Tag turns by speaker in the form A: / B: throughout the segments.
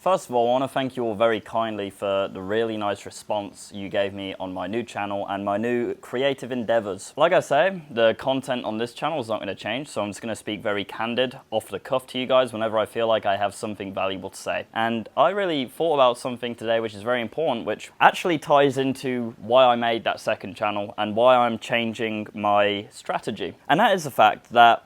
A: First of all, I want to thank you all very kindly for the really nice response you gave me on my new channel and my new creative endeavors. Like I say, the content on this channel is not going to change, so I'm just going to speak very candid, off the cuff to you guys whenever I feel like I have something valuable to say. And I really thought about something today which is very important, which actually ties into why I made that second channel and why I'm changing my strategy. And that is the fact that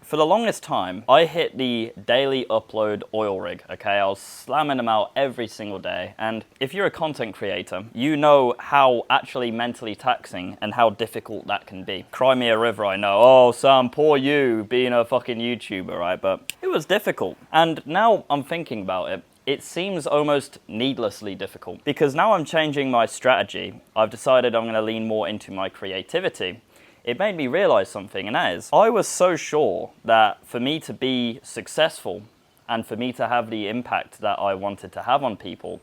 A: for the longest time, I hit the daily upload oil rig, okay? I was slamming them out every single day. And if you're a content creator, you know how actually mentally taxing and how difficult that can be. Cry me a river, I know. Oh, Sam, poor you being a fucking YouTuber, right? But it was difficult. And now I'm thinking about it. It seems almost needlessly difficult because now I'm changing my strategy. I've decided I'm going to lean more into my creativity. It made me realize something, and that is, I was so sure that for me to be successful and for me to have the impact that I wanted to have on people,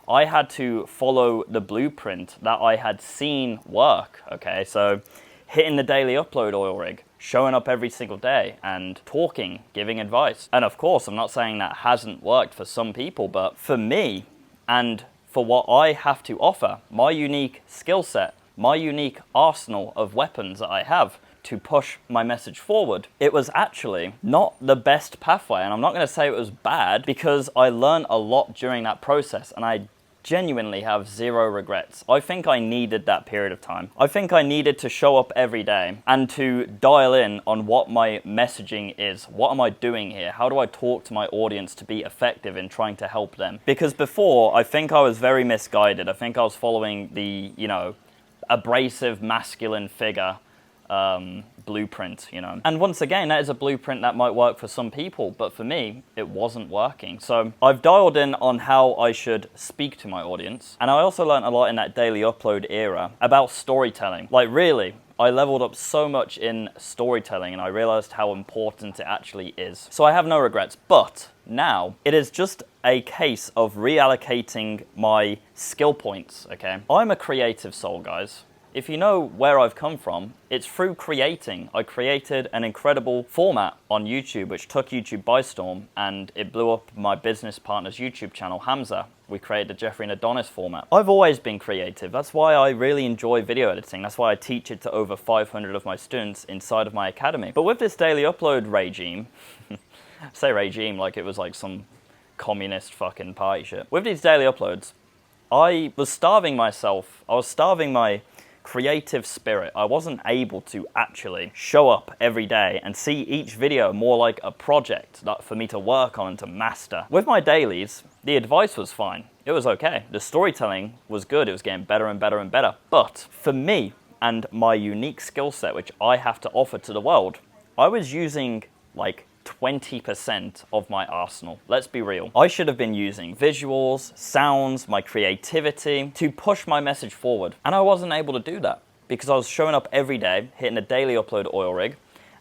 A: I had to follow the blueprint that I had seen work, okay? So hitting the daily upload oil rig, showing up every single day and talking, giving advice. And of course, I'm not saying that hasn't worked for some people, but for me and for what I have to offer, my unique skill set, my unique arsenal of weapons that I have to push my message forward, it was actually not the best pathway. And I'm not going to say it was bad because I learned a lot during that process and I genuinely have zero regrets. I think I needed that period of time. I think I needed to show up every day and to dial in on what my messaging is. What am I doing here? How do I talk to my audience to be effective in trying to help them? Because before, I think I was very misguided. I think I was following the, abrasive masculine figure blueprint, And once again, that is a blueprint that might work for some people, but for me, it wasn't working. So I've dialed in on how I should speak to my audience. And I also learned a lot in that daily upload era about storytelling. Like really, I leveled up so much in storytelling and I realized how important it actually is. So I have no regrets, but now it is just a case of reallocating my skill points, okay? I'm a creative soul, guys. If you know where I've come from, it's through creating. I created an incredible format on YouTube, which took YouTube by storm, and it blew up my business partner's YouTube channel, Hamza. We created the Jeffrey and Adonis format. I've always been creative. That's why I really enjoy video editing. That's why I teach it to over 500 of my students inside of my academy. But with this daily upload regime, I say regime like it was like some communist fucking party shit. With these daily uploads, I was starving myself. I was starving my creative spirit. I wasn't able to actually show up every day and see each video more like a project for me to work on and to master. With my dailies, the advice was fine. It was okay. The storytelling was good. It was getting better and better and better. But for me and my unique skill set, which I have to offer to the world, I was using like 20% of my arsenal. Let's be real. I should have been using visuals, sounds, my creativity to push my message forward. And I wasn't able to do that because I was showing up every day, hitting a daily upload oil rig,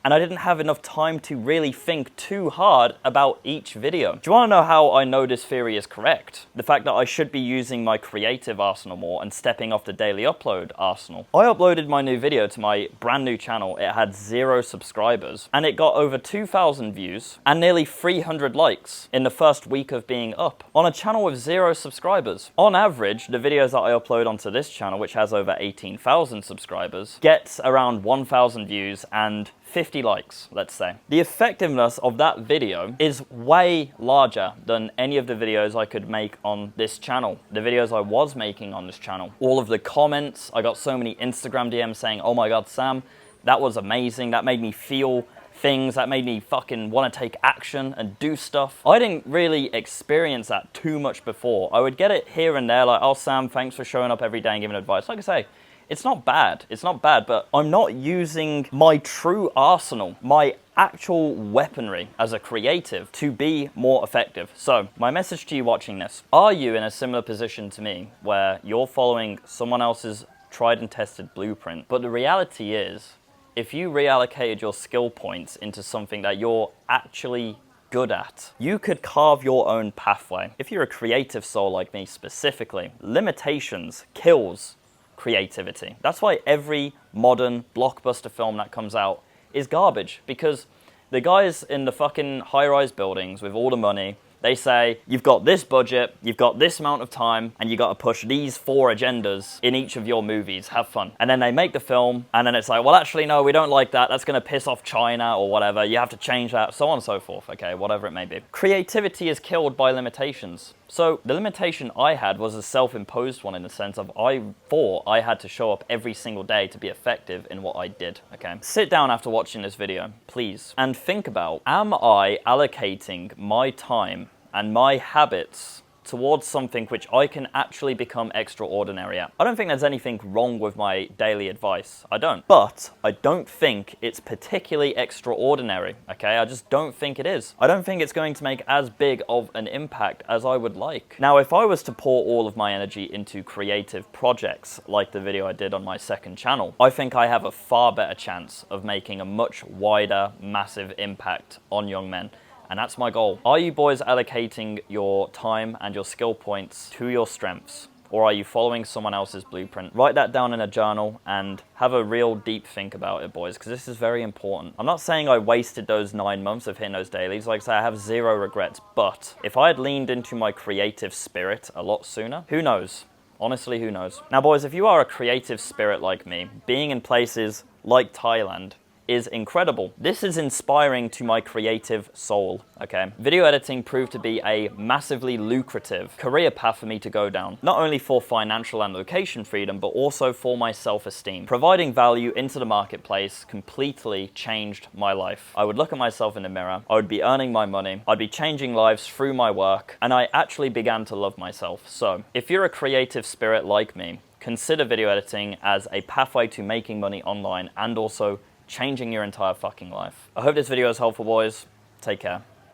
A: and I didn't have enough time to really think too hard about each video. Do you want to know how I know this theory is correct? The fact that I should be using my creative arsenal more and stepping off the daily upload arsenal. I uploaded my new video to my brand new channel. It had 0 subscribers and it got over 2,000 views and nearly 300 likes in the first week of being up on a channel with 0 subscribers. On average, the videos that I upload onto this channel, which has over 18,000 subscribers, gets around 1,000 views and 50 likes, let's say. The effectiveness of that video is way larger than any of the videos I could make on this channel, the videos I was making on this channel. All of the comments, I got so many Instagram DMs saying, oh my God, Sam, that was amazing. That made me feel things, that made me fucking want to take action and do stuff. I didn't really experience that too much before. I would get it here and there, like, oh Sam, thanks for showing up every day and giving advice. Like I say, it's not bad, but I'm not using my true arsenal, my actual weaponry as a creative to be more effective. So my message to you watching this, are you in a similar position to me where you're following someone else's tried and tested blueprint? But the reality is, if you reallocated your skill points into something that you're actually good at, you could carve your own pathway. If you're a creative soul like me specifically, limitations kills creativity. That's why every modern blockbuster film that comes out is garbage, because the guys in the fucking high-rise buildings with all the money, They say, you've got this budget, you've got this amount of time, and you got to push these 4 agendas in each of your movies. Have fun. And then they make the film, and then it's like, well, actually, no, we don't like that. That's going to piss off China or whatever. You have to change that, so on and so forth. Okay, whatever it may be. Creativity is killed by limitations. So the limitation I had was a self-imposed one, in the sense of I thought I had to show up every single day to be effective in what I did, okay? Sit down after watching this video, please, and think about, am I allocating my time and my habits towards something which I can actually become extraordinary at? I don't think there's anything wrong with my daily advice. I don't. But I don't think it's particularly extraordinary, okay? I just don't think it is. I don't think it's going to make as big of an impact as I would like. Now, if I was to pour all of my energy into creative projects, like the video I did on my second channel, I think I have a far better chance of making a much wider, massive impact on young men. And that's my goal. Are you boys allocating your time and your skill points to your strengths? Or are you following someone else's blueprint? Write that down in a journal and have a real deep think about it, boys, because this is very important. I'm not saying I wasted those 9 months of hitting those dailies. Like I say, I have 0 regrets. But if I had leaned into my creative spirit a lot sooner, who knows? Honestly, who knows? Now, boys, if you are a creative spirit like me, being in places like Thailand is incredible. This is inspiring to my creative soul, okay? Video editing proved to be a massively lucrative career path for me to go down, not only for financial and location freedom, but also for my self-esteem. Providing value into the marketplace completely changed my life. I would look at myself in the mirror, I would be earning my money, I'd be changing lives through my work, and I actually began to love myself. So, if you're a creative spirit like me, consider video editing as a pathway to making money online and also changing your entire fucking life. I hope this video is helpful, boys. Take care.